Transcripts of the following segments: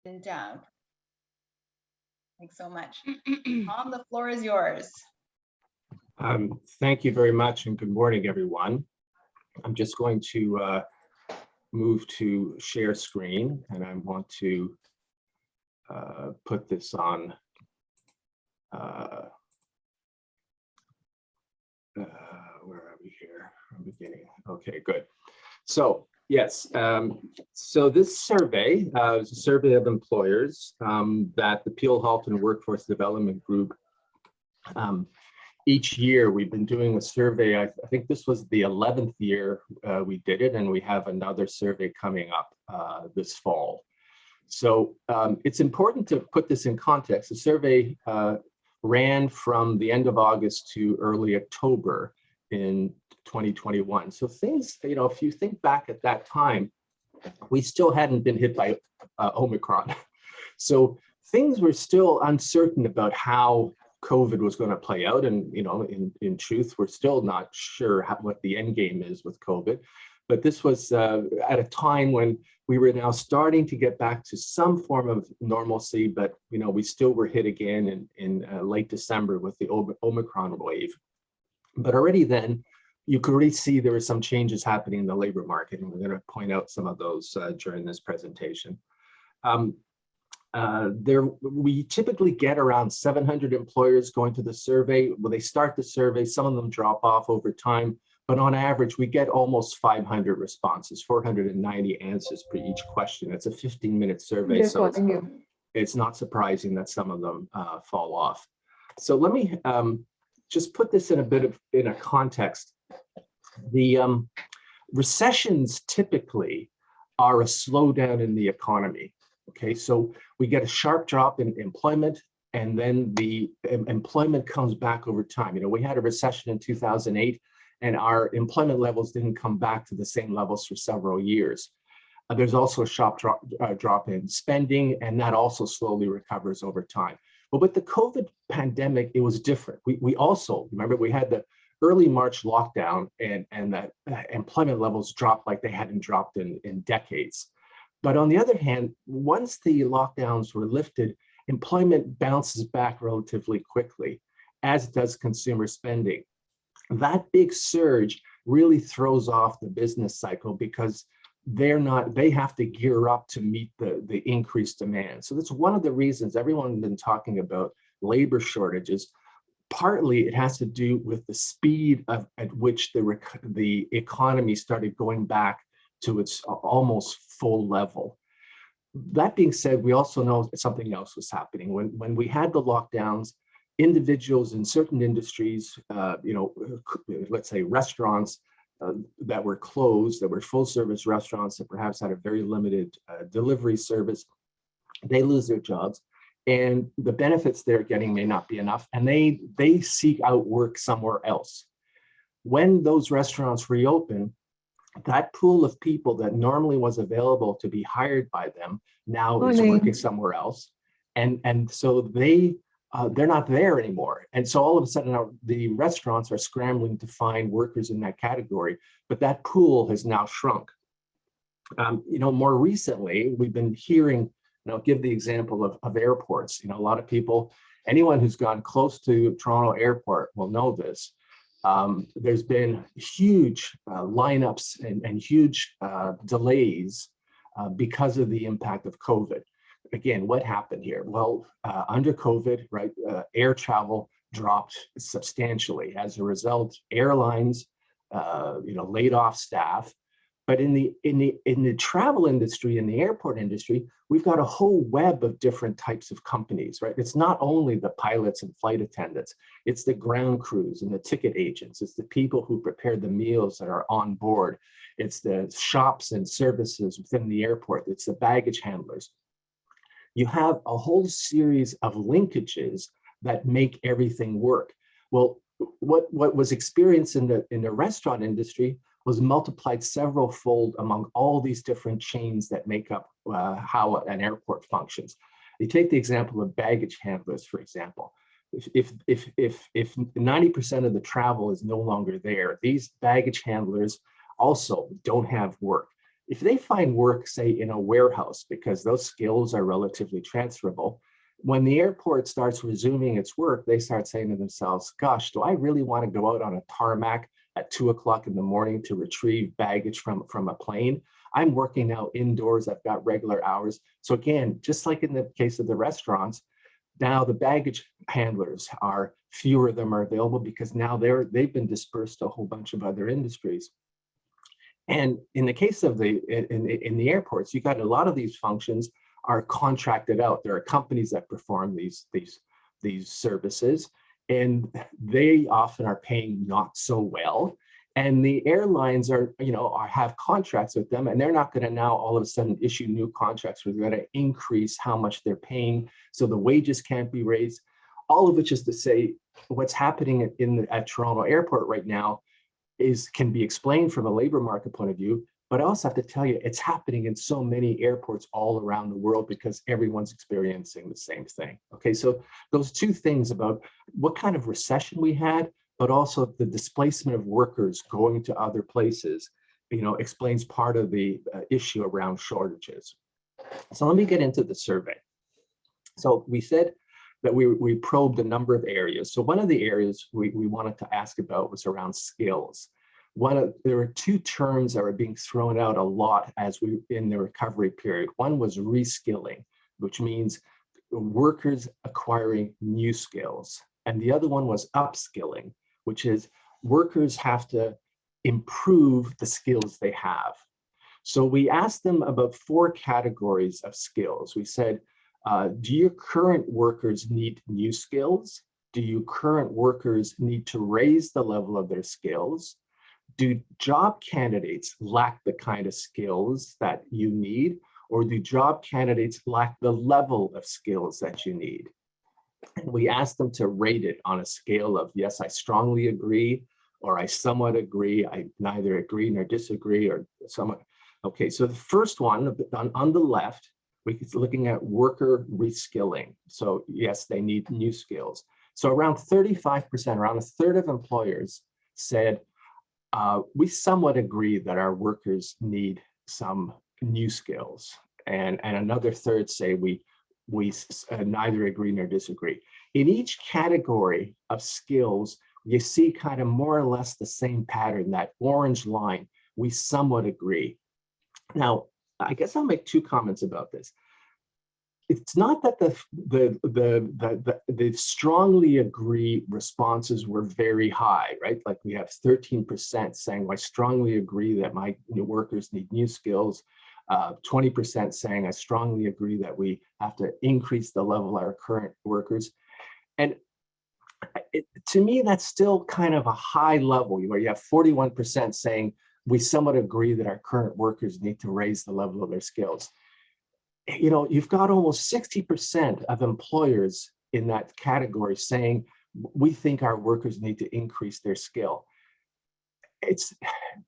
and down. Thanks so much. Tom, the floor is yours. Thank you very much, and good morning, everyone. I'm just going to move to share screen, and I want to put this on. Where are we here? From beginning. Okay, good. So yes, so this survey is a survey of employers that the Peel-Halton Workforce Development Group. Each year we've been doing a survey. I think this was the 11th year we did it, and we have another survey coming up this fall. So it's important to put this in context. The survey ran from the end of August to early October in 2021. So things, you know, if you think back at that time, we still hadn't been hit by Omicron. So things were still uncertain about how COVID was going to play out. And, you know, in truth, we're still not sure what the end game is with COVID. But this was at a time when we were now starting to get back to some form of normalcy, but, you know, we still were hit again in late December with the Omicron wave. But already then, you could already see there were some changes happening in the labor market, and we're going to point out some of those during this presentation. We typically get around 700 employers going to the survey. When they start the survey, some of them drop off over time, but on average, we get almost 500 responses, 490 answers per each question. It's a 15-minute survey, so it's not surprising that some of them fall off. So let me just put this in a context. The recessions typically are a slowdown in the economy. Okay, so we get a sharp drop in employment, and then the employment comes back over time. You know, we had a recession in 2008, and our employment levels didn't come back to the same levels for several years. There's also a sharp drop in spending, and that also slowly recovers over time. But with the COVID pandemic, it was different. We also, remember, we had the early March lockdown, and that employment levels dropped like they hadn't dropped in decades. But on the other hand, once the lockdowns were lifted, employment bounces back relatively quickly, as does consumer spending. That big surge really throws off the business cycle because they have to gear up to meet the increased demand. So that's one of the reasons everyone's been talking about labor shortages. Partly it has to do with the speed at which the economy started going back to its almost full level. That being said, we also know something else was happening. When we had the lockdowns, individuals in certain industries, you know, let's say restaurants that were closed, that were full service restaurants that perhaps had a very limited delivery service, they lose their jobs, and the benefits they're getting may not be enough, and they seek out work somewhere else. When those restaurants reopen, that pool of people that normally was available to be hired by them now is working somewhere else, and so they're not there anymore. And so all of a sudden, the restaurants are scrambling to find workers in that category, but that pool has now shrunk. You know, more recently, we've been hearing, and I'll give the example of airports. You know, a lot of people, anyone who's gone close to Toronto Airport will know this. There's been huge lineups and huge delays because of the impact of COVID. Again, what happened here? Well, under COVID, right, air travel dropped substantially. As a result, airlines, you know, laid off staff. But in the travel industry, in the airport industry, we've got a whole web of different types of companies, right? It's not only the pilots and flight attendants, it's the ground crews and the ticket agents, it's the people who prepare the meals that are on board, it's the shops and services within the airport, it's the baggage handlers. You have a whole series of linkages that make everything work. Well, what was experienced in the restaurant industry was multiplied several fold among all these different chains that make up how an airport functions. You take the example of baggage handlers, for example. If 90% of the travel is no longer there, these baggage handlers also don't have work. If they find work, say, in a warehouse, because those skills are relatively transferable, when the airport starts resuming its work, they start saying to themselves, gosh, do I really want to go out on a tarmac at 2 o'clock in the morning to retrieve baggage from a plane? I'm working now indoors. I've got regular hours. So again, just like in the case of the restaurants, now the baggage handlers are, fewer of them are available because now they've been dispersed to a whole bunch of other industries. And in the case of in the airports, you got a lot of these functions are contracted out. There are companies that perform these services, and they often are paying not so well. And the airlines have contracts with them, and they're not going to now all of a sudden issue new contracts where they're going to increase how much they're paying, so the wages can't be raised. All of which is to say, what's happening at Toronto Airport right now can be explained from a labor market point of view, but I also have to tell you, it's happening in so many airports all around the world because everyone's experiencing the same thing. Okay, so those two things about what kind of recession we had, but also the displacement of workers going to other places, explains part of the issue around shortages. So let me get into the survey. So we said that we probed a number of areas. So one of the areas we wanted to ask about was around skills. There were two terms that were being thrown out a lot in the recovery period. One was reskilling, which means workers acquiring new skills. And the other one was upskilling, which is workers have to improve the skills they have. So we asked them about 4 categories of skills. We said, do your current workers need new skills? Do your current workers need to raise the level of their skills? Do job candidates lack the kind of skills that you need? Or do job candidates lack the level of skills that you need? And we asked them to rate it on a scale of, yes, I strongly agree, or I somewhat agree, I neither agree nor disagree, or somewhat. Okay, so the first one on the left, we're looking at worker reskilling. So yes, they need new skills. So around 35%, around a third of employers said, we somewhat agree that our workers need some new skills. And another third say we neither agree nor disagree. In each category of skills, you see kind of more or less the same pattern, that orange line, we somewhat agree. Now, I guess I'll make 2 comments about this. It's not that the strongly agree responses were very high, right? Like we have 13% saying, well, I strongly agree that my new workers need new skills. 20% saying, I strongly agree that we have to increase the level of our current workers. And to me, that's still kind of a high level, where you have 41% saying, we somewhat agree that our current workers need to raise the level of their skills. You've got almost 60% of employers in that category saying, we think our workers need to increase their skill.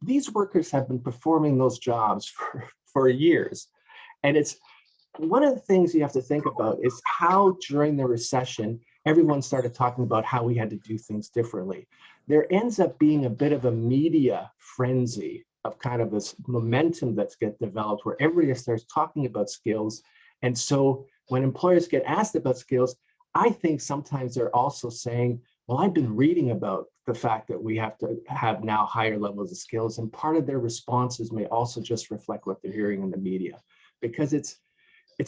These workers have been performing those jobs for years. And it's one of the things you have to think about is how during the recession, everyone started talking about how we had to do things differently. There ends up being a bit of a media frenzy of kind of this momentum that's get developed where everybody starts talking about skills. And so when employers get asked about skills, I think sometimes they're also saying, well, I've been reading about the fact that we have to have now higher levels of skills. And part of their responses may also just reflect what they're hearing in the media, because it's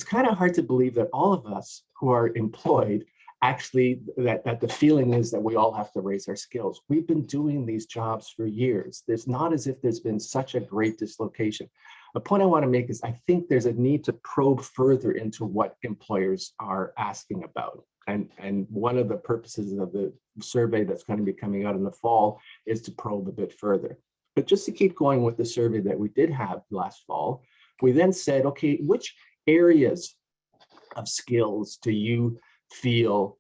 kind of hard to believe that all of us who are employed actually, that the feeling is that we all have to raise our skills. We've been doing these jobs for years. There's not as if there's been such a great dislocation. The point I want to make is I think there's a need to probe further into what employers are asking about. And one of the purposes of the survey that's going to be coming out in the fall is to probe a bit further. But just to keep going with the survey that we did have last fall, we then said, okay, which areas of skills do you feel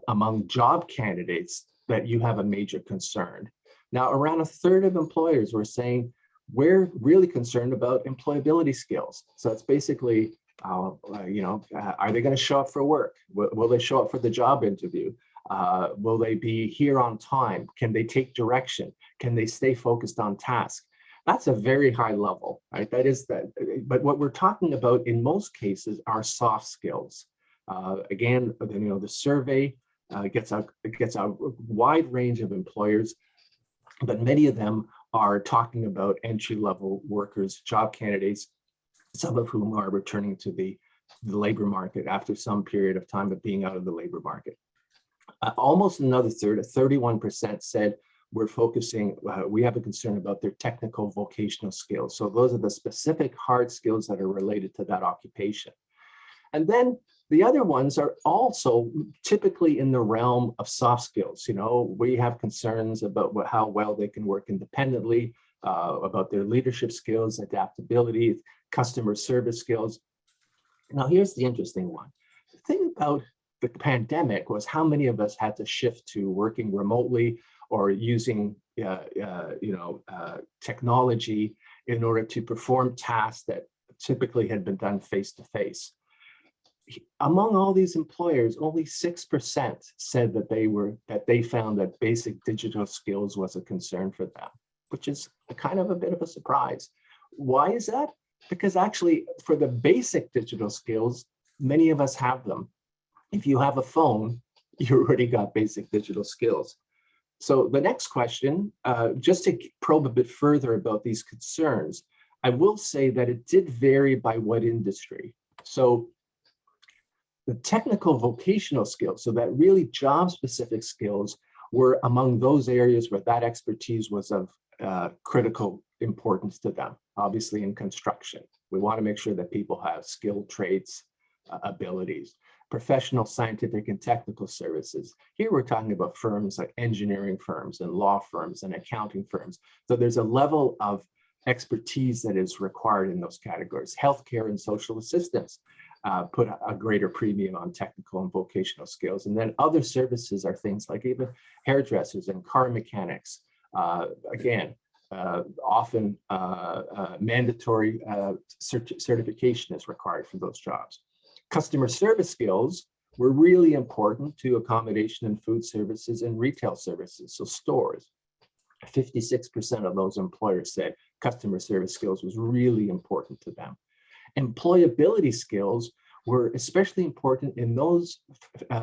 among job candidates that you have a major concern? Now, around a third of employers were saying, we're really concerned about employability skills. So it's basically, are they going to show up for work? Will they show up for the job interview? Will they be here on time? Can they take direction? Can they stay focused on task? That's a very high level, right? That is that. But what we're talking about in most cases are soft skills. Again, the survey gets a wide range of employers, but many of them are talking about entry-level workers, job candidates, some of whom are returning to the labor market after some period of time of being out of the labor market. Almost another third, 31% said we're focusing, we have a concern about their technical vocational skills. So those are the specific hard skills that are related to that occupation. And then the other ones are also typically in the realm of soft skills. We have concerns about how well they can work independently, about their leadership skills, adaptability, customer service skills. Now, here's the interesting one. The thing about the pandemic was how many of us had to shift to working remotely or using technology in order to perform tasks that typically had been done face-to-face. Among all these employers, only 6% said that they found that basic digital skills was a concern for them, which is kind of a bit of a surprise. Why is that? Because actually, for the basic digital skills, many of us have them. If you have a phone, you already got basic digital skills. So the next question, just to probe a bit further about these concerns, I will say that it did vary by what industry. So the technical vocational skills, so that really job-specific skills, were among those areas where that expertise was of critical importance to them. Obviously, in construction, we want to make sure that people have skilled trades, abilities. Professional, scientific, and technical services. Here we're talking about firms like engineering firms and law firms and accounting firms. So there's a level of expertise that is required in those categories. Healthcare and social assistance put a greater premium on technical and vocational skills. And then other services are things like even hairdressers and car mechanics. Again, often mandatory certification is required for those jobs. Customer service skills were really important to accommodation and food services and retail services, so stores. 56% of those employers said customer service skills was really important to them. Employability skills were especially important in those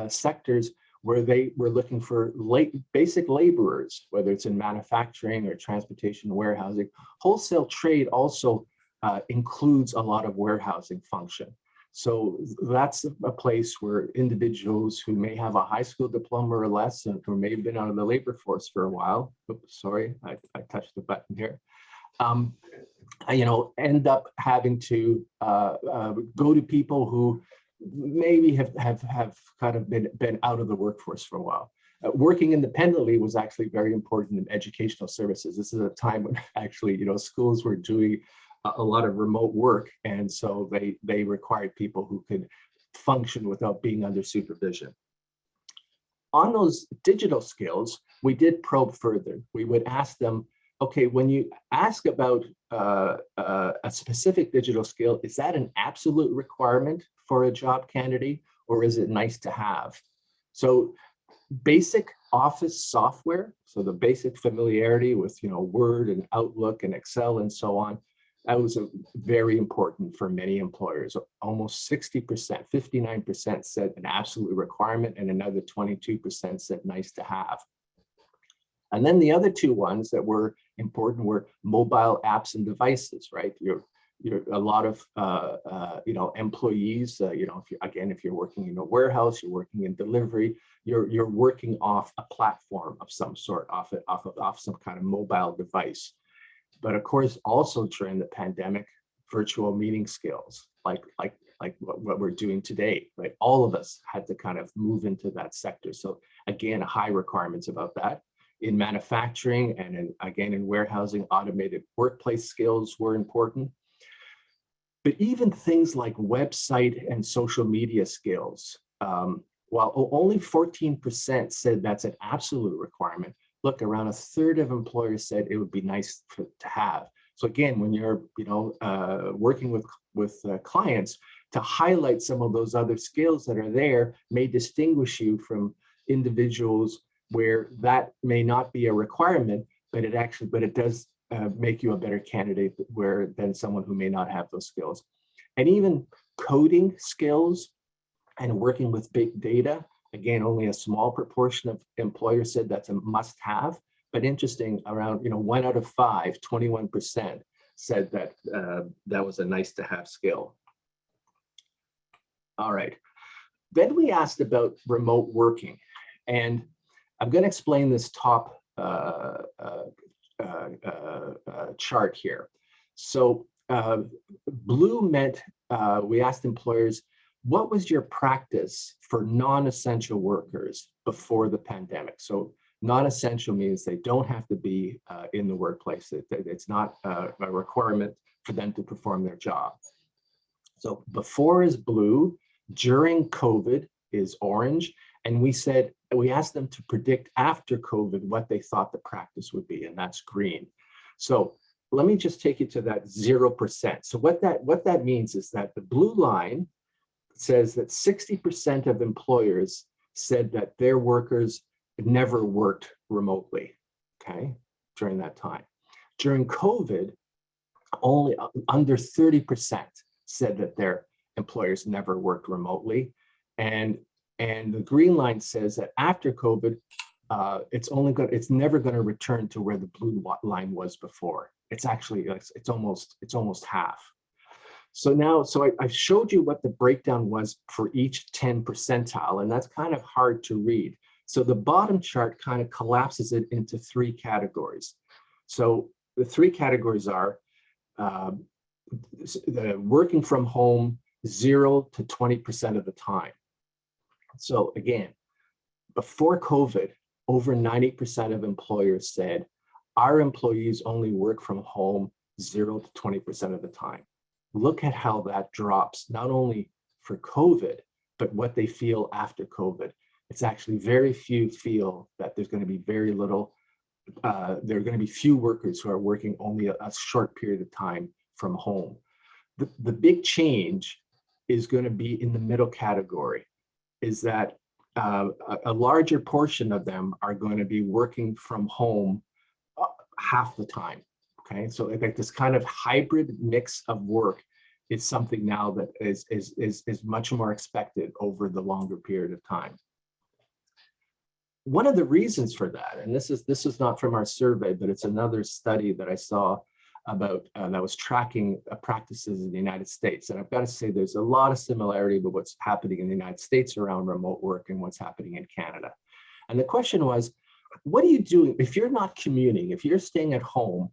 sectors where they were looking for basic laborers, whether it's in manufacturing or transportation, warehousing. Wholesale trade also includes a lot of warehousing function. So that's a place where individuals who may have a high school diploma or less, and who may have been out of the labor force for a while, oops, sorry, I touched the button here, end up having to go to people who maybe have kind of been out of the workforce for a while. Working independently was actually very important in educational services. This is a time when actually, schools were doing a lot of remote work, and so they required people who could function without being under supervision. On those digital skills, we did probe further. We would ask them, okay, when you ask about a specific digital skill, is that an absolute requirement for a job candidate, or is it nice to have? So basic office software, so the basic familiarity with Word and Outlook and Excel and so on, that was very important for many employers. Almost 60%, 59% said an absolute requirement, and another 22% said nice to have. And then the other two ones that were important were mobile apps and devices, right? You're a lot of employees. If you're working in a warehouse, you're working in delivery, you're working off a platform of some sort, off some kind of mobile device. But of course, also during the pandemic, virtual meeting skills, like what we're doing today, right? All of us had to kind of move into that sector. So again, high requirements about that. In manufacturing and in warehousing, automated workplace skills were important. But even things like website and social media skills, while only 14% said that's an absolute requirement, look, around a third of employers said it would be nice to have. So again, when you're working with clients, to highlight some of those other skills that are there may distinguish you from individuals where that may not be a requirement, but it does make you a better candidate than someone who may not have those skills. And even coding skills and working with big data, again, only a small proportion of employers said that's a must-have. But interesting, around 1 out of 5, 21% said that that was a nice-to-have skill. All right. Then we asked about remote working, and I'm going to explain this top chart here. So blue meant we asked employers, what was your practice for non-essential workers before the pandemic? So non-essential means they don't have to be in the workplace. It's not a requirement for them to perform their job. So before is blue, during COVID is orange, and we asked them to predict after COVID what they thought the practice would be, and that's green. So let me just take you to that 0%. So what that means is that the blue line says that 60% of employers said that their workers never worked remotely, okay, during that time. During COVID, only under 30% said that their employers never worked remotely. And the green line says that after COVID, it's never going to return to where the blue line was before. It's actually, it's almost half. So I showed you what the breakdown was for each 10 percentile, and that's kind of hard to read. So the bottom chart kind of collapses it into 3 categories. So the 3 categories are the working from home 0 to 20% of the time. So again, before COVID, over 90% of employers said our employees only work from home 0 to 20% of the time. Look at how that drops, not only for COVID, but what they feel after COVID. It's actually very few feel that there's going to be very little, there are going to be few workers who are working only a short period of time from home. The big change is going to be in the middle category, is that a larger portion of them are going to be working from home half the time. Okay, so like this kind of hybrid mix of work is something now that is much more expected over the longer period of time. One of the reasons for that, and this is not from our survey, but it's another study that I saw about that was tracking practices in the United States. And I've got to say there's a lot of similarity with what's happening in the United States around remote work and what's happening in Canada. And the question was, what are you doing if you're not commuting, if you're staying at home?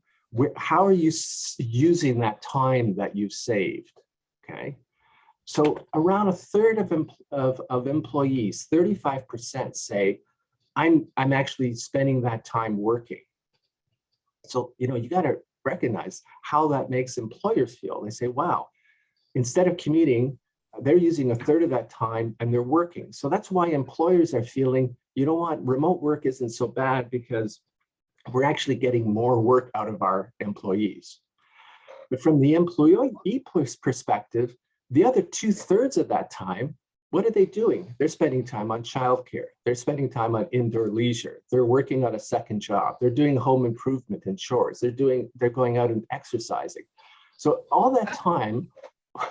How are you using that time that you've saved? Okay, so around a third of employees, 35% say, I'm actually spending that time working. So you got to recognize how that makes employers feel. They say, wow, instead of commuting, they're using a third of that time and they're working. So that's why employers are feeling, you know what, remote work isn't so bad because we're actually getting more work out of our employees. But from the employee perspective, the other 2/3 of that time, what are they doing? They're spending time on childcare. They're spending time on indoor leisure. They're working on a second job. They're doing home improvement and chores. They're going out and exercising. So all that time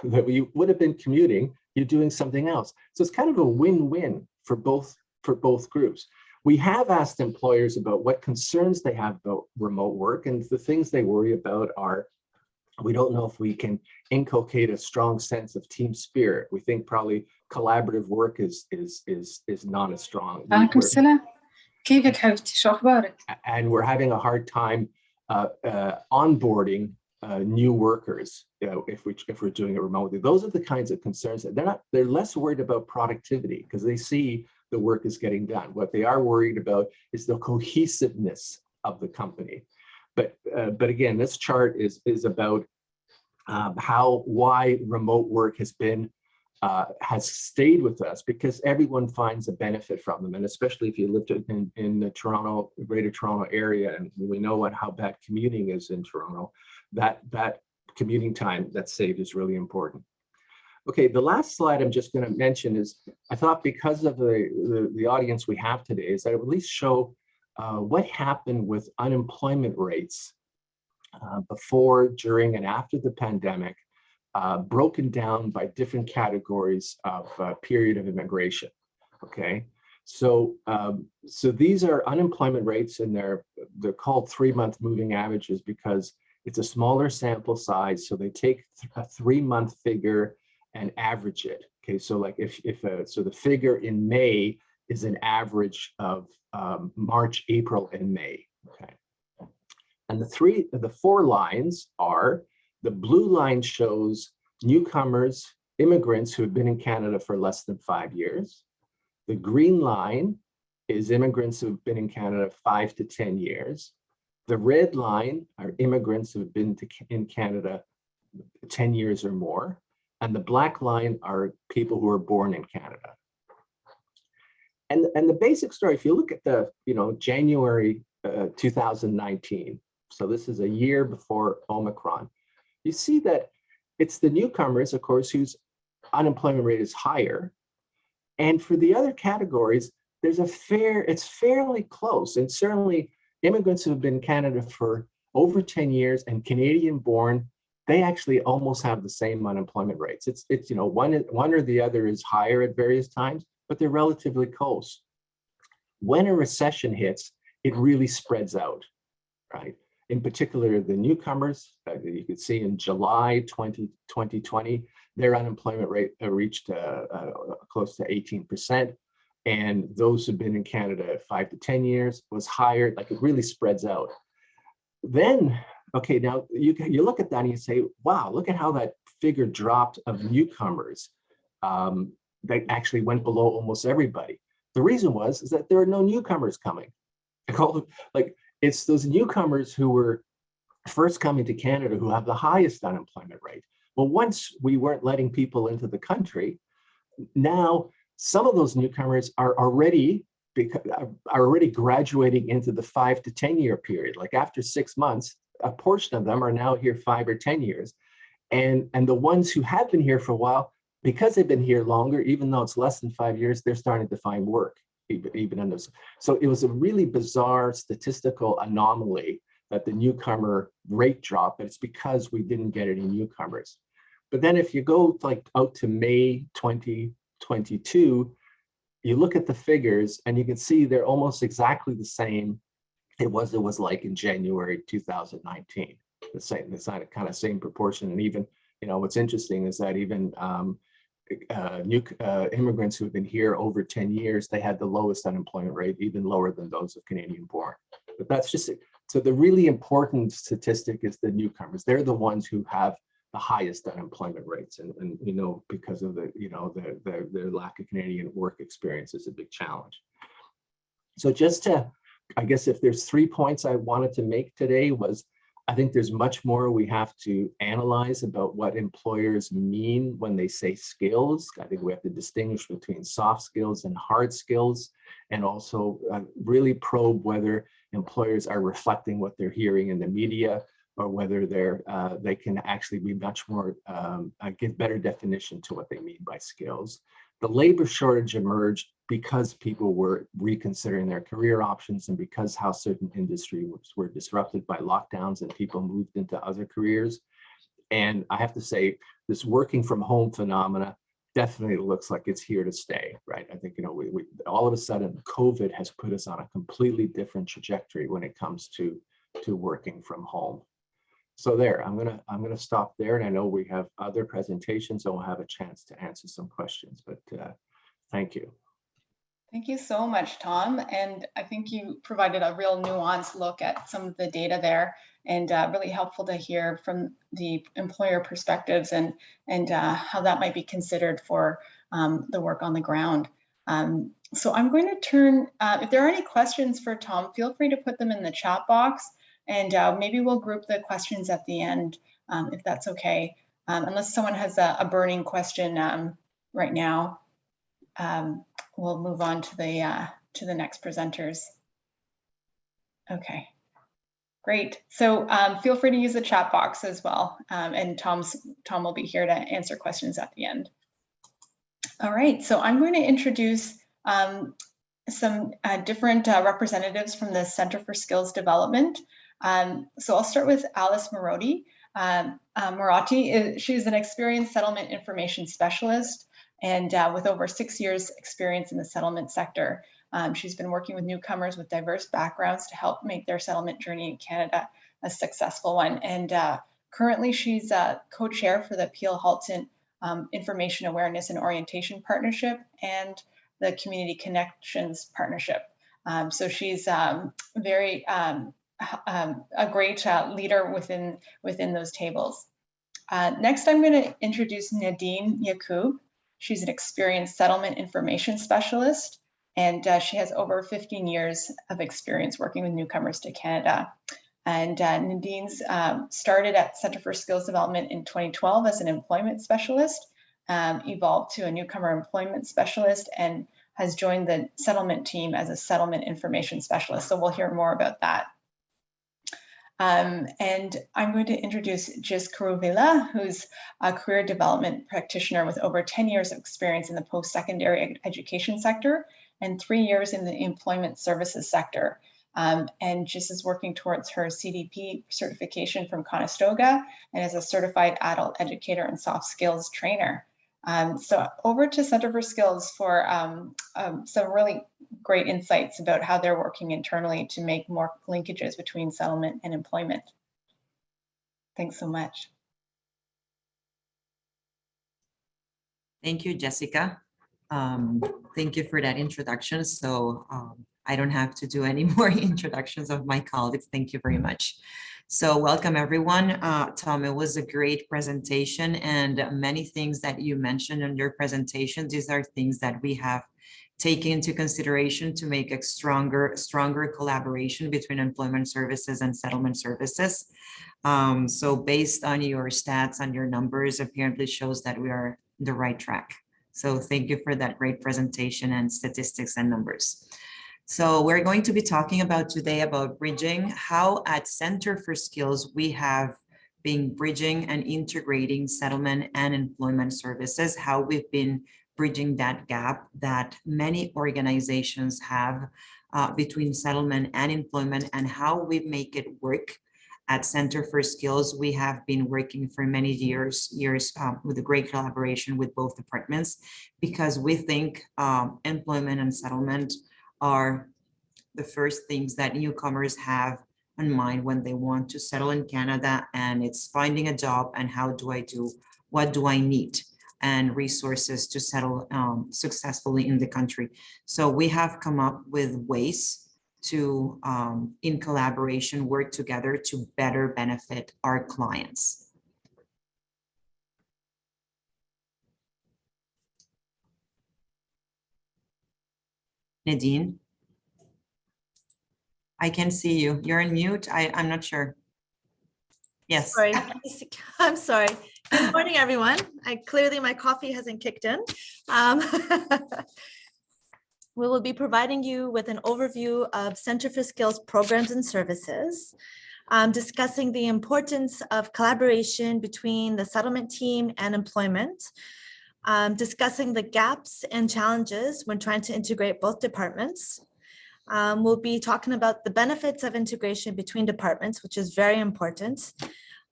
that we would have been commuting, you're doing something else. So it's kind of a win-win for both groups. We have asked employers about what concerns they have about remote work, and the things they worry about are, we don't know if we can inculcate a strong sense of team spirit. We think probably collaborative work is not as strong. عليكم السلام. كيفك حبيبتي؟ شو أخبارك؟ And we're having a hard time onboarding new workers, if we're doing it remotely. Those are the kinds of concerns that they're less worried about productivity because they see the work is getting done. What they are worried about is the cohesiveness of the company. But again, this chart is about why remote work has stayed with us, because everyone finds a benefit from them, and especially if you live in the Greater Toronto area, and we know how bad commuting is in Toronto. That commuting time that's saved is really important. Okay, the last slide I'm just going to mention is, I thought because of the audience we have today, is that I would at least show what happened with unemployment rates before, during, and after the pandemic, broken down by different categories of period of immigration. Okay, so so these are unemployment rates, and they're called 3-month moving averages because it's a smaller sample size. So they take a 3-month figure and average it. Okay, so like so the figure in May is an average of March, April, and May. Okay, and the 4 lines are, the blue line shows newcomers, immigrants who have been in Canada for less than 5 years. The green line is immigrants who have been in Canada 5 to 10 years. The red line are immigrants who have been in Canada 10 years or more. And the black line are people who are born in Canada. And the basic story, if you look at the, January 2019, so this is a year before Omicron, you see that it's the newcomers, of course, whose unemployment rate is higher. And for the other categories, it's fairly close. And certainly immigrants who have been in Canada for over 10 years and Canadian born, they actually almost have the same unemployment rates. It's one or the other is higher at various times, but they're relatively close. When a recession hits, it really spreads out, right? In particular, the newcomers, you could see in July 2020, their unemployment rate reached close to 18%. And those who've been in Canada 5 to 10 years was higher, like it really spreads out. Then, okay, now you look at that and you say, wow, look at how that figure dropped of newcomers. That actually went below almost everybody. The reason is that there are no newcomers coming. It's those newcomers who were first coming to Canada who have the highest unemployment rate. Well, once we weren't letting people into the country, now some of those newcomers are already graduating into the 5 to 10 year period. Like after 6 months, a portion of them are now here 5 or 10 years. And the ones who have been here for a while, because they've been here longer, even though it's less than 5 years, they're starting to find work, even in those. So it was a really bizarre statistical anomaly that the newcomer rate dropped, but it's because we didn't get any newcomers. But then if you go out to May 2022, you look at the figures and you can see they're almost exactly the same it was like in January 2019. It's kind of same proportion. And even, what's interesting is that even immigrants who have been here over 10 years, they had the lowest unemployment rate, even lower than those of Canadian born. But that's just it. So the really important statistic is the newcomers. They're the ones who have the highest unemployment rates, and because of their lack of Canadian work experience is a big challenge. So just to, I guess if there's 3 points I wanted to make today was, I think there's much more we have to analyze about what employers mean when they say skills. I think we have to distinguish between soft skills and hard skills, and also really probe whether employers are reflecting what they're hearing in the media, or whether they can actually be much more, give better definition to what they mean by skills. The labor shortage emerged because people were reconsidering their career options, and because how certain industries were disrupted by lockdowns and people moved into other careers. And I have to say, this working from home phenomena definitely looks like it's here to stay, right? I think, we all of a sudden COVID has put us on a completely different trajectory when it comes to working from home. So there, I'm gonna stop there, and I know we have other presentations, so we'll have a chance to answer some questions. But thank you. Thank you so much, Tom. And I think you provided a real nuanced look at some of the data there, and really helpful to hear from the employer perspectives and how that might be considered for the work on the ground. So I'm going to turn, if there are any questions for Tom, feel free to put them in the chat box. And maybe we'll group the questions at the end, if that's okay. Unless someone has a burning question right now, we'll move on to the next presenters. Okay, great. So feel free to use the chat box as well. And Tom will be here to answer questions at the end. All right, so I'm going to introduce some different representatives from the Center for Skills Development. So I'll start with Alice Maroti. Maroti, she's an experienced settlement information specialist and with over 6 years experience in the settlement sector. She's been working with newcomers with diverse backgrounds to help make their settlement journey in Canada a successful one. And currently she's co-chair for the Peel-Halton Information Awareness and Orientation Partnership and the Community Connections Partnership. So she's very a great leader within those tables. Next, I'm going to introduce Nadine Yacoub. She's an experienced settlement information specialist, and she has over 15 years of experience working with newcomers to Canada. And Nadine's started at Centre for Skills Development in 2012 as an employment specialist, evolved to a newcomer employment specialist, and has joined the settlement team as a settlement information specialist. So we'll hear more about that. And I'm going to introduce Gis Karuvila, who's a career development practitioner with over 10 years of experience in the post-secondary education sector and 3 years in the employment services sector. And Gis is working towards her CDP certification from Conestoga and is a certified adult educator and soft skills trainer. So over to Centre for Skills for some really great insights about how they're working internally to make more linkages between settlement and employment. Thanks so much. Thank you, Jessica. Thank you for that introduction. So I don't have to do any more introductions of my colleagues. Thank you very much. So welcome everyone. Tom, it was a great presentation and many things that you mentioned in your presentation. These are things that we have taken into consideration to make a stronger collaboration between employment services and settlement services. So based on your stats and your numbers, apparently shows that we are on the right track. So thank you for that great presentation and statistics and numbers. So we're going to be talking about today about bridging, how at Centre for Skills we have been bridging and integrating settlement and employment services, how we've been bridging that gap that many organizations have between settlement and employment, and how we make it work. At Centre for Skills, we have been working for many years with a great collaboration with both departments, because we think employment and settlement are the first things that newcomers have in mind when they want to settle in Canada, and it's finding a job and how do I do, what do I need, and resources to settle successfully in the country. So we have come up with ways to, in collaboration, work together to better benefit our clients. Nadine, I can see you. You're on mute. I'm not sure. Yes. Sorry. I'm sorry. Good morning, everyone. Clearly my coffee hasn't kicked in. We will be providing you with an overview of Centre for Skills programs and services, discussing the importance of collaboration between the settlement team and employment, discussing the gaps and challenges when trying to integrate both departments. We'll be talking about the benefits of integration between departments, which is very important.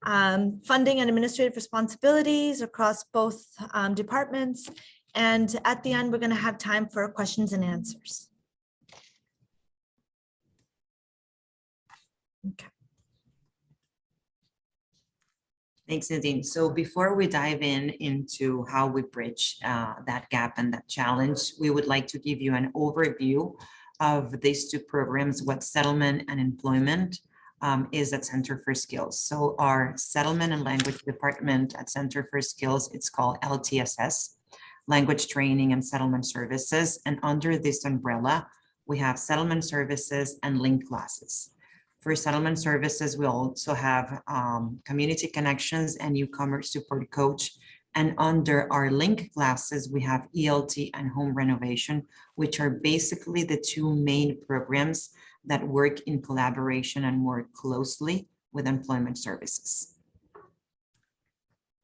Funding and administrative responsibilities across both departments. And at the end, we're going to have time for questions and answers. Okay. Thanks, Nadine. So before we dive into how we bridge that gap and that challenge, we would like to give you an overview of these two programs, what settlement and employment is at Centre for Skills. So our settlement and language department at Centre for Skills, it's called LTSS, Language Training and Settlement Services. And under this umbrella, we have settlement services and link classes. For settlement services, we also have community connections and newcomer support coach. And under our link classes, we have ELT and home renovation, which are basically the two main programs that work in collaboration and more closely with employment services.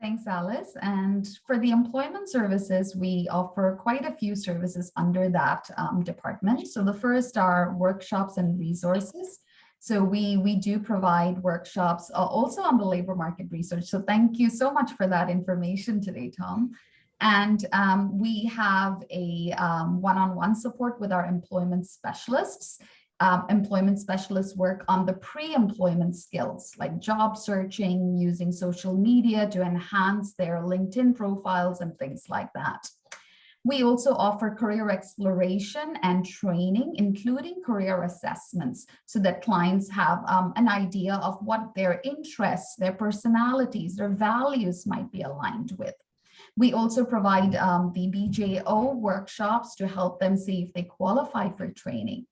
Thanks, Alice. And for the employment services, we offer quite a few services under that department. So the first are workshops and resources So we do provide workshops also on the labor market research. So thank you so much for that information today, Tom. And we have a one-on-one support with our employment specialists. Employment specialists work on the pre-employment skills like job searching, using social media to enhance their LinkedIn profiles and things like that. We also offer career exploration and training, including career assessments, so that clients have an idea of what their interests, their personalities, their values might be aligned with. We also provide the BJO workshops to help them see if they qualify for training.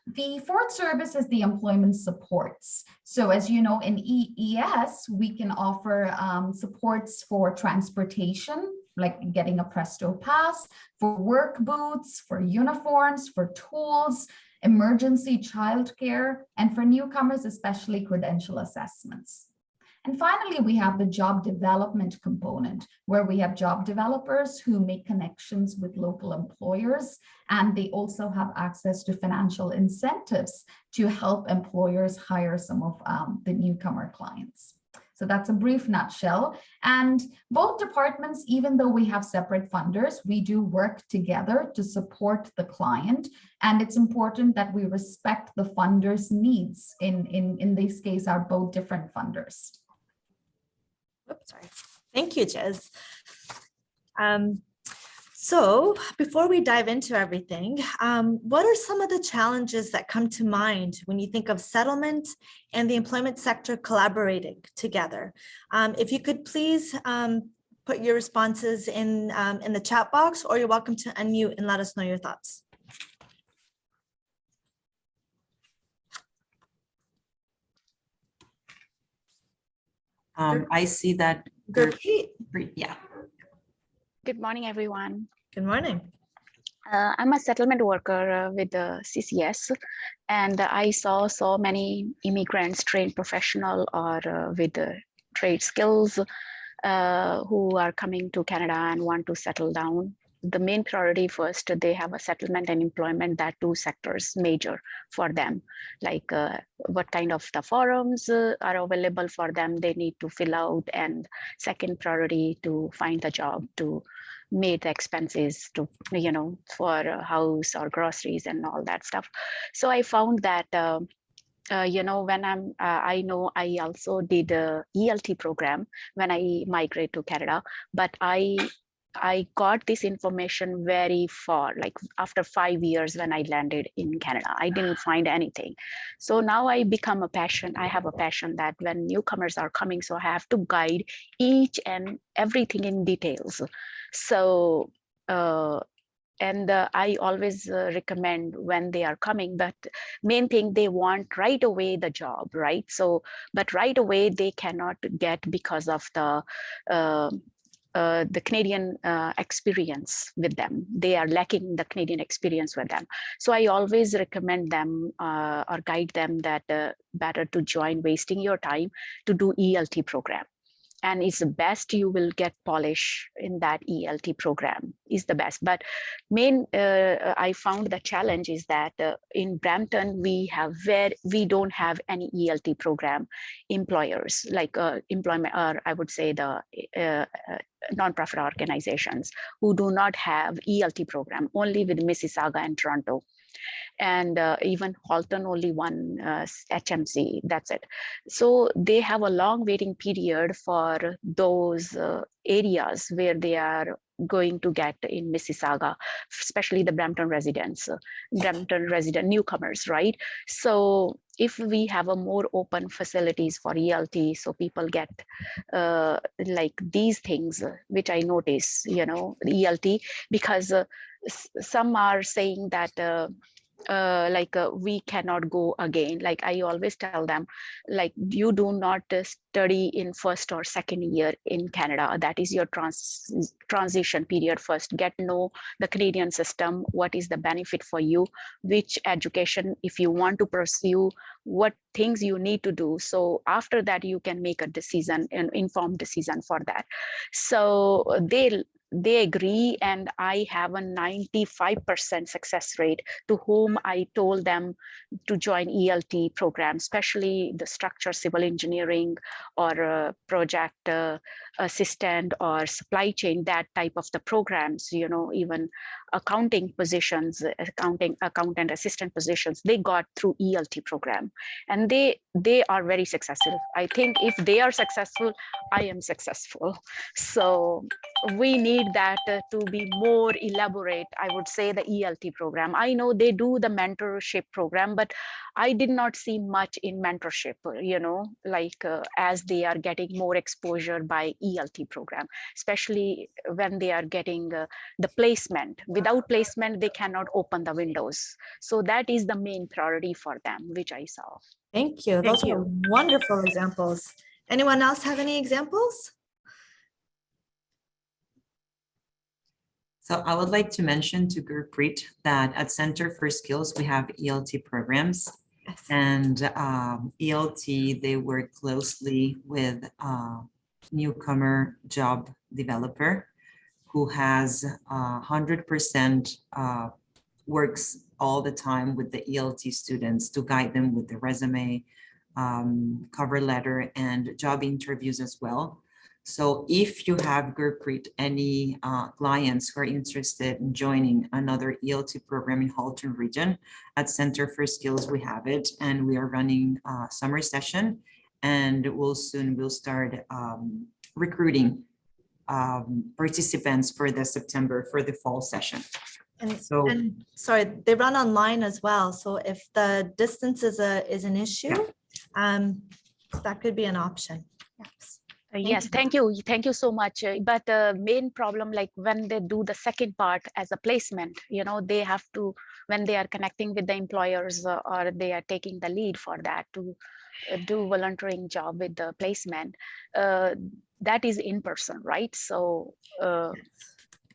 The fourth service is the employment supports. So as you know, in EES, we can offer supports for transportation, like getting a Presto pass, for work boots, for uniforms, for tools, emergency childcare, and for newcomers, especially credential assessments. And finally, we have the job development component, where we have job developers who make connections with local employers, and they also have access to financial incentives to help employers hire some of the newcomer clients. So that's a brief nutshell. And both departments, even though we have separate funders, we do work together to support the client. And it's important that we respect the funders' needs. In this case, are both different funders. Oops, sorry. Thank you, Jez. So before we dive into everything, what are some of the challenges that come to mind when you think of settlement and the employment sector collaborating together? If you could please put your responses in the chat box, or you're welcome to unmute and let us know your thoughts. I see that. Gurpreet. Yeah. Good morning, everyone. Good morning. I'm a settlement worker with the CCS, and I saw so many immigrants, trained professional or with trade skills who are coming to Canada and want to settle down. The main priority first, they have a settlement and employment, that two sectors major for them, like what kind of the forums are available for them they need to fill out, and second priority to find the job to meet the expenses to, you know, for a house or groceries and all that stuff. So I found that you know, when I know I also did a ELT program when I migrate to Canada, but I got this information very far, like after 5 years when I landed in Canada, I didn't find anything. So now I become a passion. I have a passion that when newcomers are coming, so I have to guide each and everything in details. So, I always recommend when they are coming, but main thing, they want right away the job, right? So, but right away they cannot get because of the Canadian experience with them. They are lacking the Canadian experience with them. So I always recommend them or guide them that better to join wasting your time to do ELT program. And it's the best, you will get polish in that ELT program is the best. But main, I found the challenge is that in Brampton, we don't have any ELT program employers, like employment, or I would say the nonprofit organizations who do not have ELT program, only with Mississauga and Toronto. And even Halton, only one HMC, that's it. So they have a long waiting period for those areas where they are going to get in Mississauga, especially the Brampton residents, Brampton resident newcomers, right? So if we have a more open facilities for ELT, so people get like these things, which I notice, you know, ELT, because some are saying that we cannot go again. Like I always tell them, like you do not study in first or second year in Canada. That is your transition period. First, get to know the Canadian system, what is the benefit for you, which education, if you want to pursue, what things you need to do. So after that, you can make a decision, an informed decision for that. So they agree, and I have a 95% success rate to whom I told them to join ELT program, especially the structure, civil engineering, or project assistant or supply chain, that type of the programs, you know, even accounting positions, accountant assistant positions, they got through ELT program, and they are very successful. I think if they are successful, I am successful. So we need that to be more elaborate. I would say the ELT program. I know they do the mentorship program, but I did not see much in mentorship, you know, like as they are getting more exposure by ELT program, especially when they are getting the placement. Without placement, they cannot open the windows. So that is the main priority for them, which I saw. Thank you. Those are wonderful examples. Anyone else have any examples? So I would like to mention to Gurpreet that at Center for Skills, we have ELT programs. Yes. And ELT, they work closely with newcomer job developer who has 100% works all the time with the ELT students to guide them with the resume, cover letter, and job interviews as well. So if you have, Gurpreet, any clients who are interested in joining another ELT program in Halton region, at Center for Skills, we have it, and we are running a summer session, and we'll start recruiting participants for the September, for the fall session. And, So- and sorry, they run online as well. So if the distance is an issue, that could be an option. Yes. Yes, thank you so much. But the main problem, like when they do the second part as a placement, you know, they have to, when they are connecting with the employers or they are taking the lead for that to do volunteering job with the placement, that is in person, right? So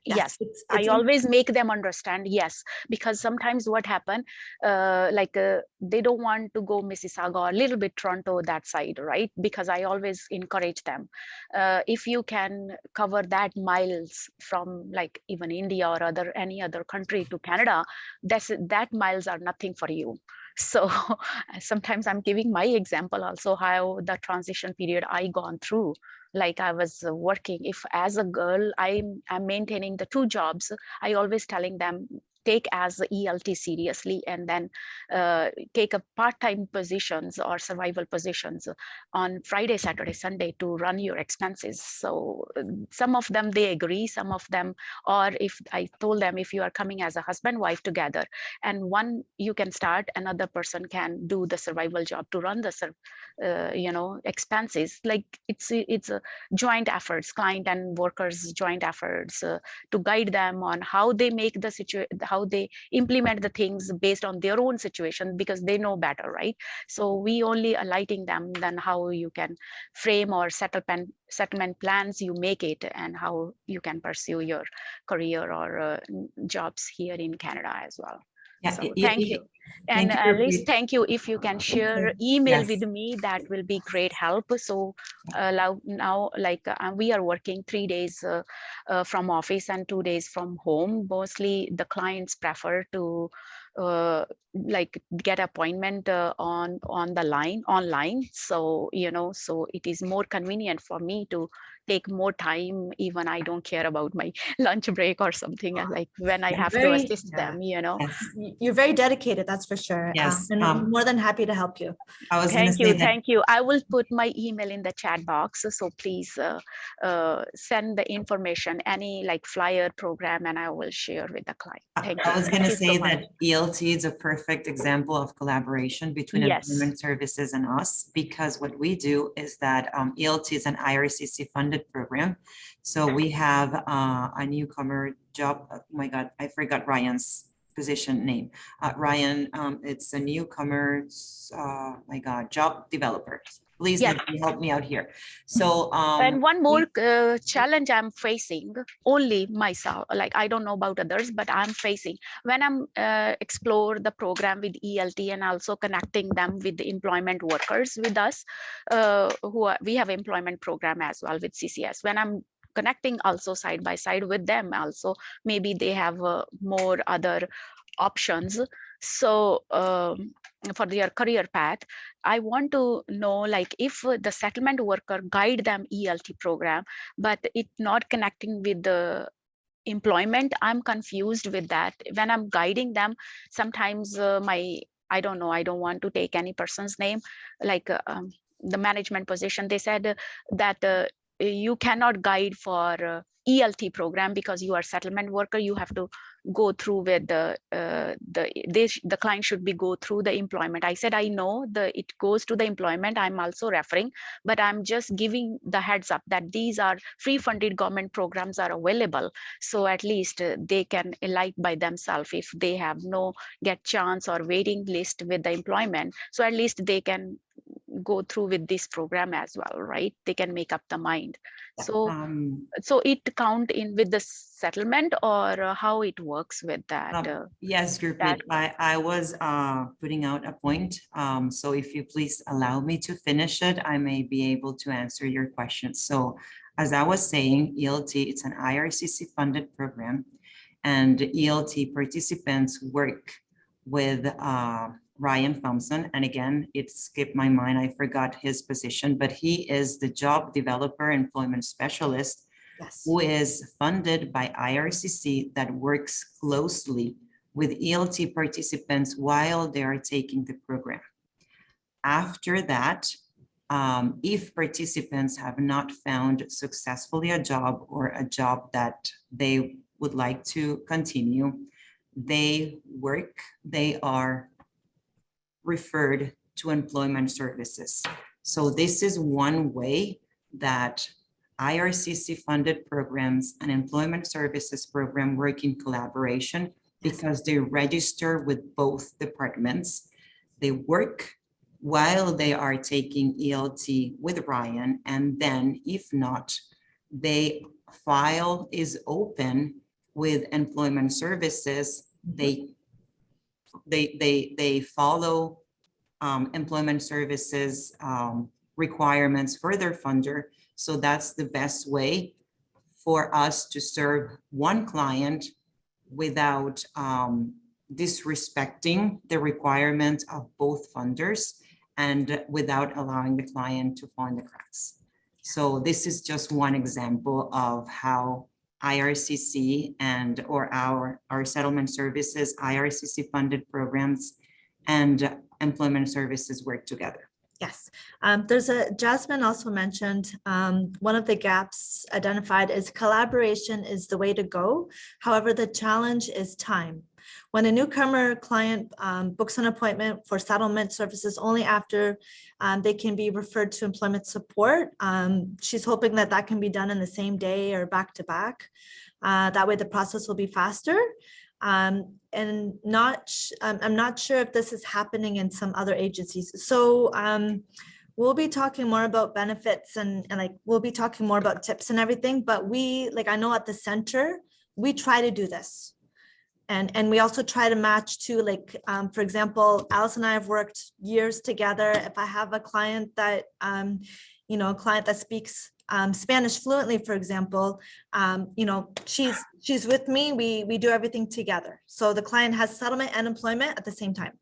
yes, I always make them understand, yes, because sometimes what happen, they don't want to go Mississauga or a little bit Toronto, that side, right? Because I always encourage them, if you can cover that miles from like even India or any other country to Canada, that miles are nothing for you. So sometimes I'm giving my example also how the transition period I gone through. Like I was working, if as a girl, I'm maintaining the 2 jobs, I always telling them, take as the ELT seriously, and then take a part-time positions or survival positions on Friday, Saturday, Sunday to run your expenses. So some of them, they agree, some of them, or if I told them, if you are coming as a husband, wife together, and one you can start, another person can do the survival job to run the expenses. Like it's a joint efforts, client and workers joint efforts to guide them on how they make the situation, how they implement the things based on their own situation, because they know better, right? So we only aligning them then how you can frame or settlement plans, you make it, and how you can pursue your career or jobs here in Canada as well. Yeah, So thank you. And thank you, Liz, Gurpreet. thank you. If you can share email Yes. with me, that will be great help. So now, we are working 3 days from office and 2 days from home. Mostly the clients prefer to get appointment on the line online. So so it is more convenient for me to take more time. Even I don't care about my lunch break or something, like when I have to assist them. Yes. You're very dedicated, that's for sure. Yes, And I'm more than happy to help you. I was going to say that. Thank you. I will put my email in the chat box. So please send the information, any like flyer program, and I will share with the client. Thank you. I was going to Thank you say so much. that ELT is a perfect example of collaboration between Yes. employment services and us, because what we do is that ELT is an IRCC funded program. So we have a newcomer job. Oh my God, I forgot Ryan's position name. Ryan, it's a newcomer, my God, job developer. Please, Yes. Nadine, help me out here. So And one more challenge I'm facing, only myself, like I don't know about others, but I'm facing when I'm explore the program with ELT and also connecting them with the employment workers with us, we have employment program as well with CCS. When I'm connecting also side by side with them also. Maybe they have more other options. So for their career path, I want to know, like, if the settlement worker guide them ELT program, but it not connecting with the employment, I'm confused with that. When I'm guiding them, sometimes I don't know, I don't want to take any person's name, like the management position, they said that you cannot guide for ELT program because you are settlement worker. You have to go through with the client should be go through the employment. I said, I know it goes to the employment. I'm also referring, but I'm just giving the heads up that these are free funded government programs are available. So at least they can elect by themselves if they have no get chance or waiting list with the employment. So at least they can go through with this program as well, right? They can make up the mind. So so it count in with the settlement, or how it works with that? Yes, Gurpreet, I was putting out a point. So if you please allow me to finish it, I may be able to answer your question. So as I was saying, ELT, it's an IRCC funded program, and ELT participants work with Ryan Thompson. And again, it skipped my mind. I forgot his position, but he is the job developer employment specialist, Yes. who is funded by IRCC, that works closely with ELT participants while they are taking the program. After that, if participants have not found successfully a job or a job that they would like to continue, they are referred to employment services. So this is one way that IRCC funded programs and employment services program work in collaboration, because they register with both departments. They work while they are taking ELT with Ryan, and then if not, they file is open with employment services. They follow employment services requirements for their funder. So that's the best way for us to serve one client without disrespecting the requirements of both funders and without allowing the client to fall in the cracks. So this is just one example of how IRCC and or our settlement services, IRCC funded programs and employment services work together. Yes, Jasmine also mentioned one of the gaps identified is collaboration is the way to go. However, the challenge is time. When a newcomer client books an appointment for settlement services only after they can be referred to employment support, she's hoping that that can be done in the same day or back to back. That way the process will be faster. And I'm not sure if this is happening in some other agencies. So we'll be talking more about benefits and like we'll be talking more about tips and everything. But we, like, I know at the center, we try to do this. And we also try to match to, like, for example, Alice and I have worked years together. If I have a client that, you know, a client that speaks Spanish fluently, for example, you know, she's with me, we do everything together. So the client has settlement and employment at the same time.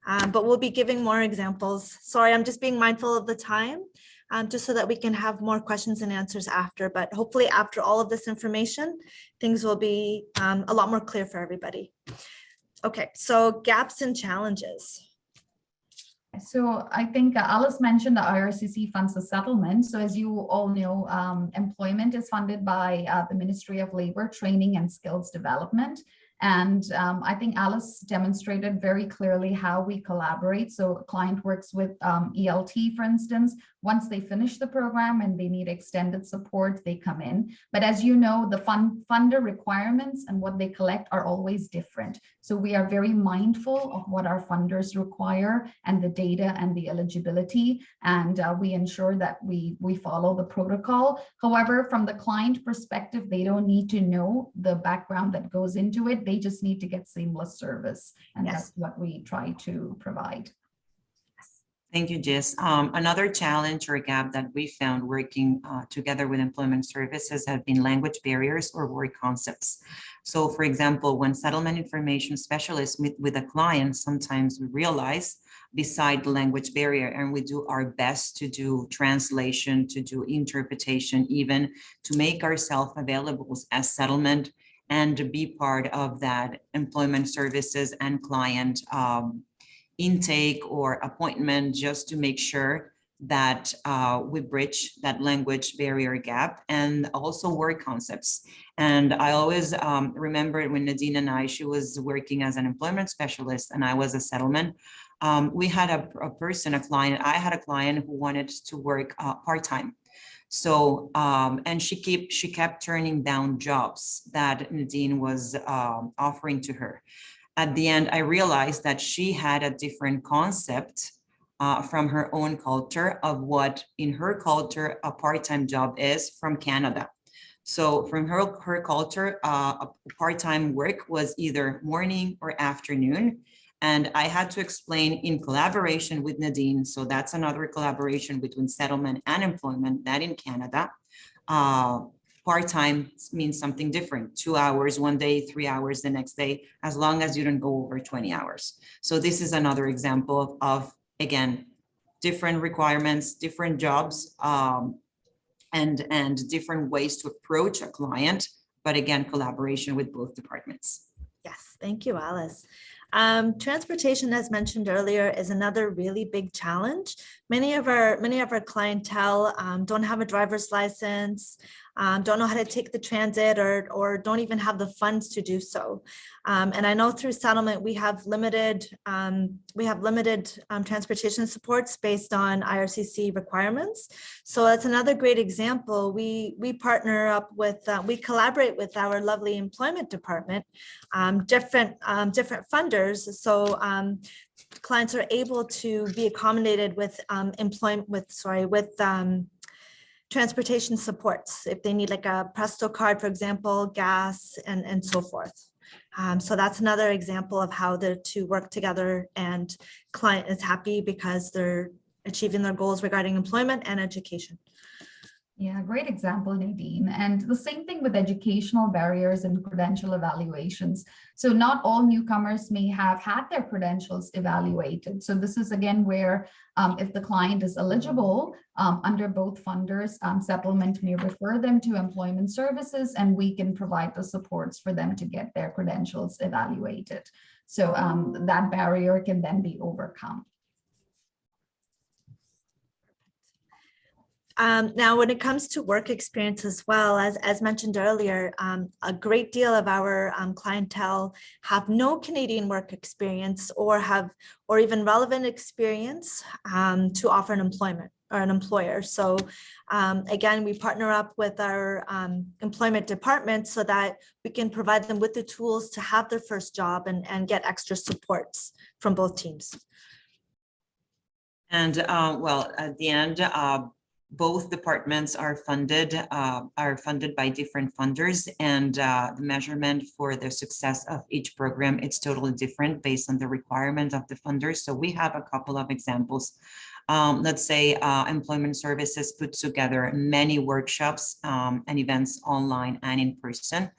But we'll be giving more examples. Sorry, I'm just being mindful of the time, just so that we can have more questions and answers after. But hopefully after all of this information, things will be a lot more clear for everybody. Okay, so gaps and challenges. So I think Alice mentioned the IRCC funds the settlement. So as you all know, employment is funded by the Ministry of Labor, Training and Skills Development. And I think Alice demonstrated very clearly how we collaborate. So a client works with ELT, for instance. Once they finish the program and they need extended support, they come in. But as you know, the funder requirements and what they collect are always different. So we are very mindful of what our funders require and the data and the eligibility. And we ensure that we follow the protocol. However, from the client perspective, they don't need to know the background that goes into it. They just need to get seamless service. And Yes. that's what we try to provide. Thank you, Jess. Another challenge or gap that we found working together with employment services have been language barriers or work concepts. So for example, when settlement information specialists meet with a client, sometimes we realize beside the language barrier, and we do our best to do translation, to do interpretation, even to make ourselves available as settlement and to be part of that employment services and client intake or appointment, just to make sure that we bridge that language barrier gap, and also work concepts. And I always remember when Nadine and I, she was working as an employment specialist and I was a settlement. We had a client, I had a client who wanted to work part-time. So, and she kept turning down jobs that Nadine was offering to her. At the end, I realized that she had a different concept from her own culture of what in her culture a part-time job is from Canada. So from her culture, a part-time work was either morning or afternoon. And I had to explain in collaboration with Nadine, so that's another collaboration between settlement and employment, that in Canada, part-time means something different, 2 hours one day, 3 hours the next day, as long as you don't go over 20 hours. So this is another example of, again, different requirements, different jobs, and different ways to approach a client, but again, collaboration with both departments. Yes, thank you, Alice. Transportation, as mentioned earlier, is another really big challenge. Many of our clientele don't have a driver's license, don't know how to take the transit, or don't even have the funds to do so. And I know through settlement we have limited transportation supports based on IRCC requirements. So that's another great example. We partner up with, we collaborate with our lovely employment department, different funders. So clients are able to be accommodated with transportation supports if they need like a Presto card, for example, gas and so forth. So that's another example of how the two work together, and client is happy because they're achieving their goals regarding employment and education. Yeah, great example, Nadine. And the same thing with educational barriers and credential evaluations. So not all newcomers may have had their credentials evaluated. So this is again where if the client is eligible under both funders, settlement may refer them to employment services, and we can provide the supports for them to get their credentials evaluated. So that barrier can then be overcome. Now, when it comes to work experience as well, as mentioned earlier, a great deal of our clientele have no Canadian work experience or even relevant experience to offer an employment or an employer. So again, we partner up with our employment department so that we can provide them with the tools to have their first job and get extra supports from both teams. And well, at the end, both departments are funded by different funders, and the measurement for the success of each program, it's totally different based on the requirement of the funders. So we have a couple of examples. Let's say employment services put together many workshops and events online and in person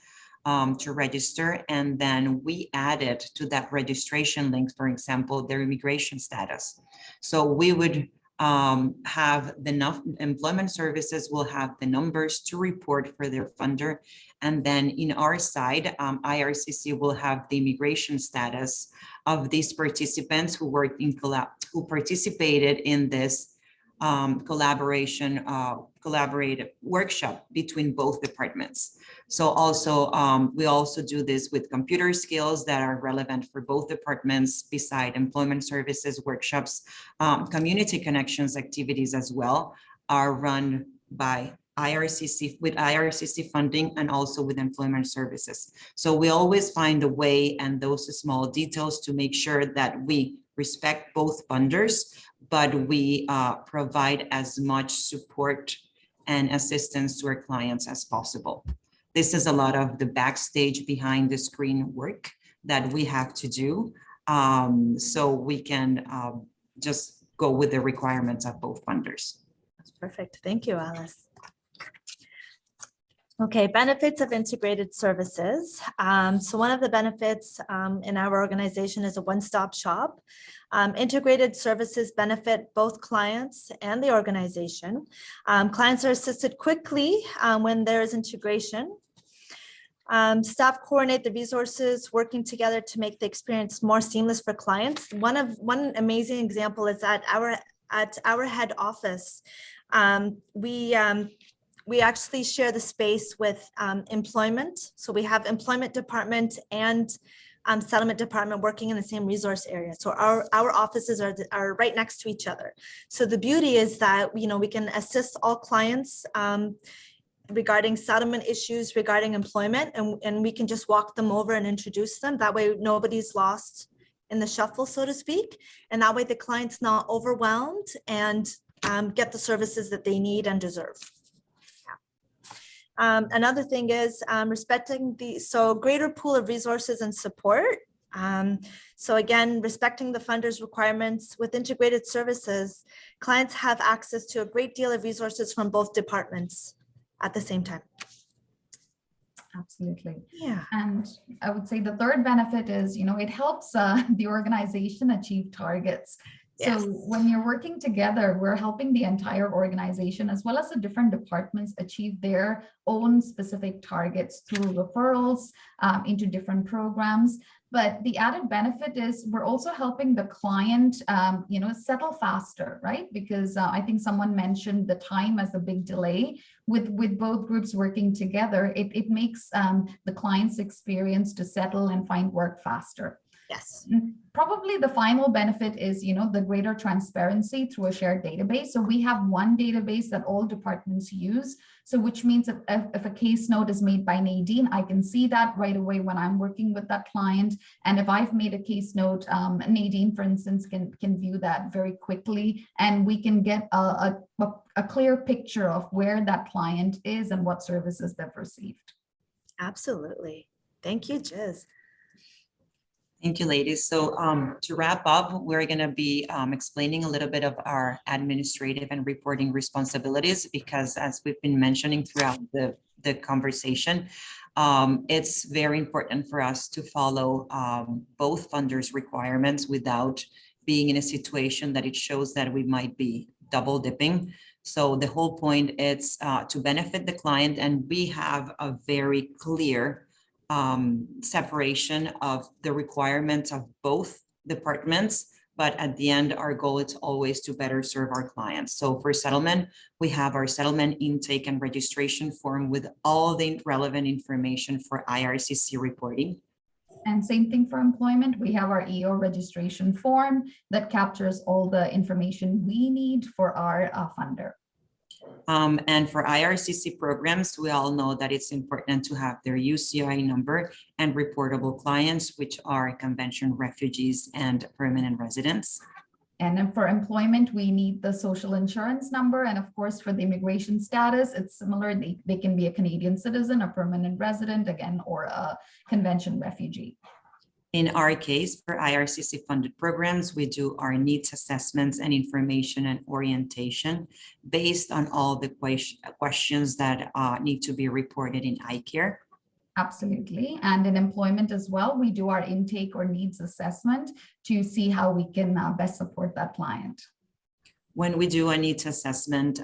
to register, and then we added to that registration link, for example, their immigration status. So we would have enough employment services will have the numbers to report for their funder, and then in our side, IRCC will have the immigration status of these participants who worked in who participated in this collaborative workshop between both departments. So also we also do this with computer skills that are relevant for both departments beside employment services workshops. Community connections activities as well are run by IRCC, with IRCC funding, and also with employment services. So we always find a way and those small details to make sure that we respect both funders, but we provide as much support and assistance to our clients as possible. This is a lot of the backstage behind the screen work that we have to do. So we can just go with the requirements of both funders. That's perfect. Thank you, Alice. Okay, benefits of integrated services. So one of the benefits in our organization is a one-stop shop. Integrated services benefit both clients and the organization. Clients are assisted quickly when there is integration. Staff coordinate the resources working together to make the experience more seamless for clients. One amazing example is at our head office. We actually share the space with employment. So we have employment department and settlement department working in the same resource area. So our offices are right next to each other. So the beauty is that, you know, we can assist all clients regarding settlement issues, regarding employment, and we can just walk them over and introduce them. That way nobody's lost in the shuffle, so to speak. And that way the client's not overwhelmed and get the services that they need and deserve. Another thing is respecting greater pool of resources and support. So again, respecting the funder's requirements with integrated services, clients have access to a great deal of resources from both departments at the same time. Absolutely. Yeah. And I would say the third benefit is, you know, it helps the organization achieve targets. So Yes. when you're working together, we're helping the entire organization as well as the different departments achieve their own specific targets through referrals into different programs. But the added benefit is we're also helping the client, you know, settle faster, right? Because I think someone mentioned the time as a big delay. With both groups working together, it makes the client's experience to settle and find work faster. Yes. Probably the final benefit is, you know, the greater transparency through a shared database. So we have one database that all departments use. So which means if a case note is made by Nadine, I can see that right away when I'm working with that client. And if I've made a case note, Nadine, for instance, can view that very quickly, and we can get a clear picture of where that client is and what services they've received. Absolutely. Thank you, Jiz. Thank you, ladies. So to wrap up, we're going to be explaining a little bit of our administrative and reporting responsibilities, because as we've been mentioning throughout the conversation, it's very important for us to follow both funders' requirements without being in a situation that it shows that we might be double dipping. So the whole point is to benefit the client, and we have a very clear separation of the requirements of both departments, but at the end, our goal is always to better serve our clients. So for settlement, we have our settlement intake and registration form with all the relevant information for IRCC reporting. And same thing for employment. We have our EO registration form that captures all the information we need for our funder. And for IRCC programs, we all know that it's important to have their UCI number and reportable clients, which are convention refugees and permanent residents. And then for employment, we need the social insurance number. And of course, for the immigration status, it's similar. They can be a Canadian citizen, a permanent resident, again, or a convention refugee. In our case, for IRCC funded programs, we do our needs assessments and information and orientation based on all the questions that need to be reported in iCare. Absolutely. And in employment as well, we do our intake or needs assessment to see how we can best support that client. When we do a needs assessment,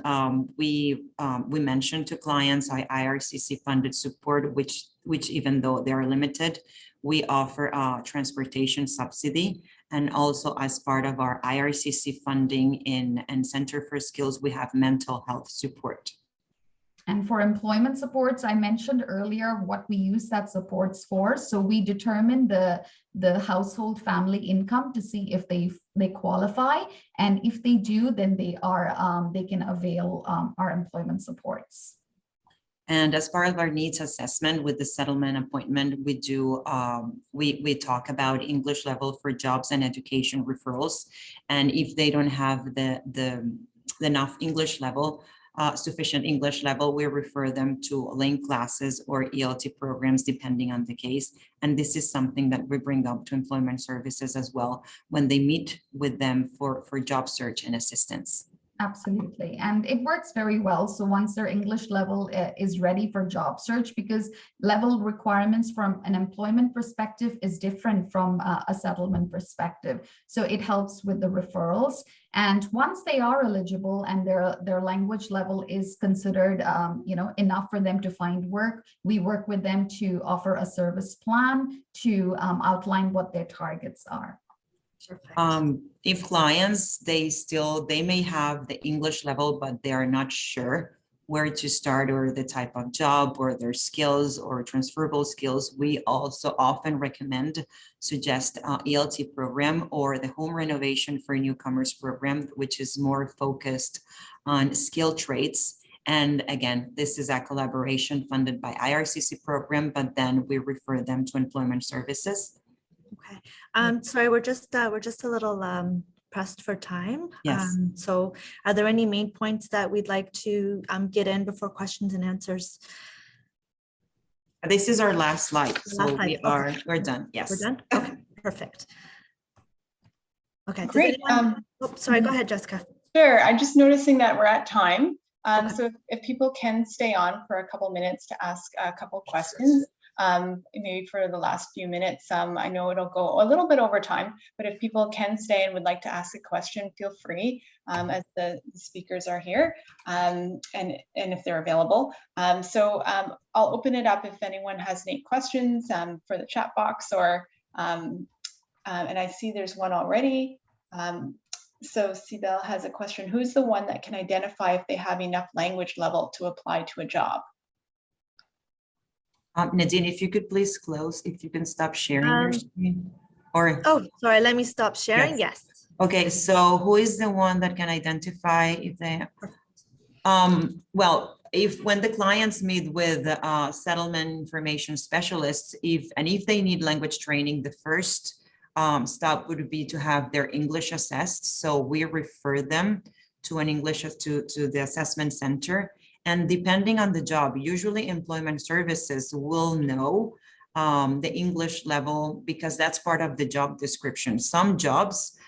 we mention to clients our IRCC funded support, which even though they are limited, we offer a transportation subsidy. And also as part of our IRCC funding and Center for Skills, we have mental health support. And for employment supports, I mentioned earlier what we use that supports for. So we determine the household family income to see if they qualify. And if they do, then they can avail our employment supports. And as part of our needs assessment with the settlement appointment, we do we talk about English level for jobs and education referrals. And if they don't have the enough English level, sufficient English level, we refer them to LINK classes or ELT programs, depending on the case. And this is something that we bring up to employment services as well when they meet with them for job search and assistance. Absolutely. And it works very well. So once their English level is ready for job search, because level requirements from an employment perspective is different from a settlement perspective. So it helps with the referrals. And once they are eligible and their language level is considered enough for them to find work, we work with them to offer a service plan to outline what their targets are. If clients, they may have the English level, but they are not sure where to start or the type of job or their skills or transferable skills, we also often suggest ELT program or the home renovation for newcomers program, which is more focused on skill traits. And again, this is a collaboration funded by IRCC program, but then we refer them to employment services. Okay. Sorry, we're just a little pressed for time. Yes. So are there any main points that we'd like to get in before questions and answers? This is our last slide. So Okay. we're done. Yes. We're done? Okay, perfect. Okay. Great. Sorry, go ahead, Jessica. Sure. I'm just noticing that we're at time. Okay. So if people can stay on for a couple minutes to ask a couple questions, maybe for the last few minutes, I know it'll go a little bit over time, but if people can stay and would like to ask a question, feel free, as the speakers are here, and if they're available. So I'll open it up if anyone has any questions for the chat box, or and I see there's one already. So Sibel has a question. Who's the one that can identify if they have enough language level to apply to a job? Nadine, if you could please close, if you can stop sharing your screen. Or oh, sorry, let me stop sharing. Yes. Okay, so who is the one that can identify if they well, if when the clients meet with settlement information specialists, if they need language training, the first step would be to have their English assessed. So we refer them to an English to the assessment center. And depending on the job, usually employment services will know the English level because that's part of the job description. Some jobs,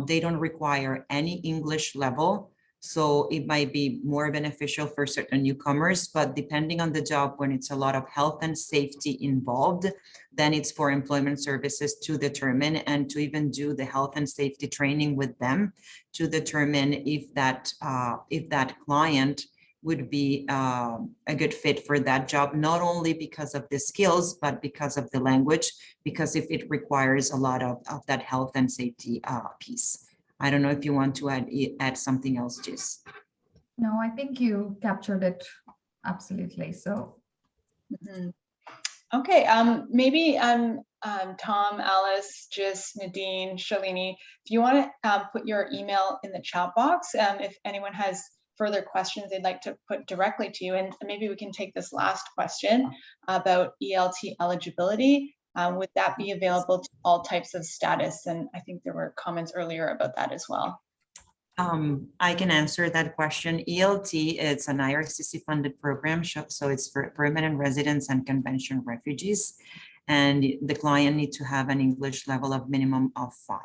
they don't require any English level. So it might be more beneficial for certain newcomers, but depending on the job, when it's a lot of health and safety involved, then it's for employment services to determine and to even do the health and safety training with them to determine if that client would be a good fit for that job, not only because of the skills, but because of the language, because if it requires a lot of that health and safety piece. I don't know if you want to add something else, Jess. No, I think you captured it absolutely. So. Mm-hmm. Okay, maybe Tom, Alice, Jess, Nadine, Shalini, if you want to put your email in the chat box, if anyone has further questions they'd like to put directly to you, and maybe we can take this last question about ELT eligibility. Would that be available to all types of status? And I think there were comments earlier about that as well. I can answer that question. ELT, it's an IRCC funded program, so it's for permanent residents and convention refugees. And the client needs to have an English level of minimum of 5.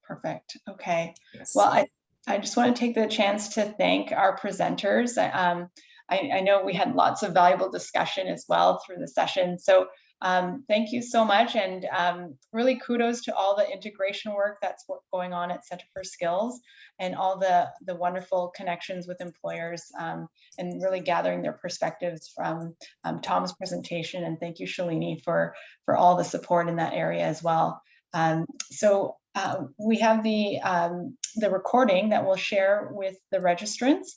Perfect. Okay. Yes. Well, I just want to take the chance to thank our presenters. I know we had lots of valuable discussion as well through the session. So thank you so much. And really kudos to all the integration work that's going on at Center for Skills and all the wonderful connections with employers and really gathering their perspectives from Tom's presentation. And thank you, Shalini, for all the support in that area as well. So we have the recording that we'll share with the registrants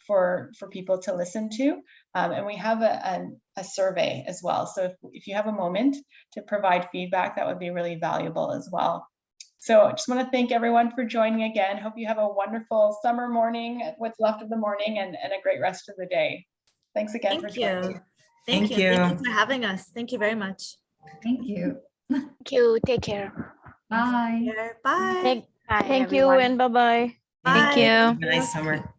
for people to listen to. And we have a survey as well. So if you have a moment to provide feedback, that would be really valuable as well. So I just want to thank everyone for joining again. Hope you have a wonderful summer morning, what's left of the morning, and a great rest of the day. Thanks again for joining. Thank you. Thank you for having us. Thank you very much. Thank you. Thank you. Take care. Bye. Bye. Bye. Thank you and bye-bye. Bye. Thank you. Have a nice summer.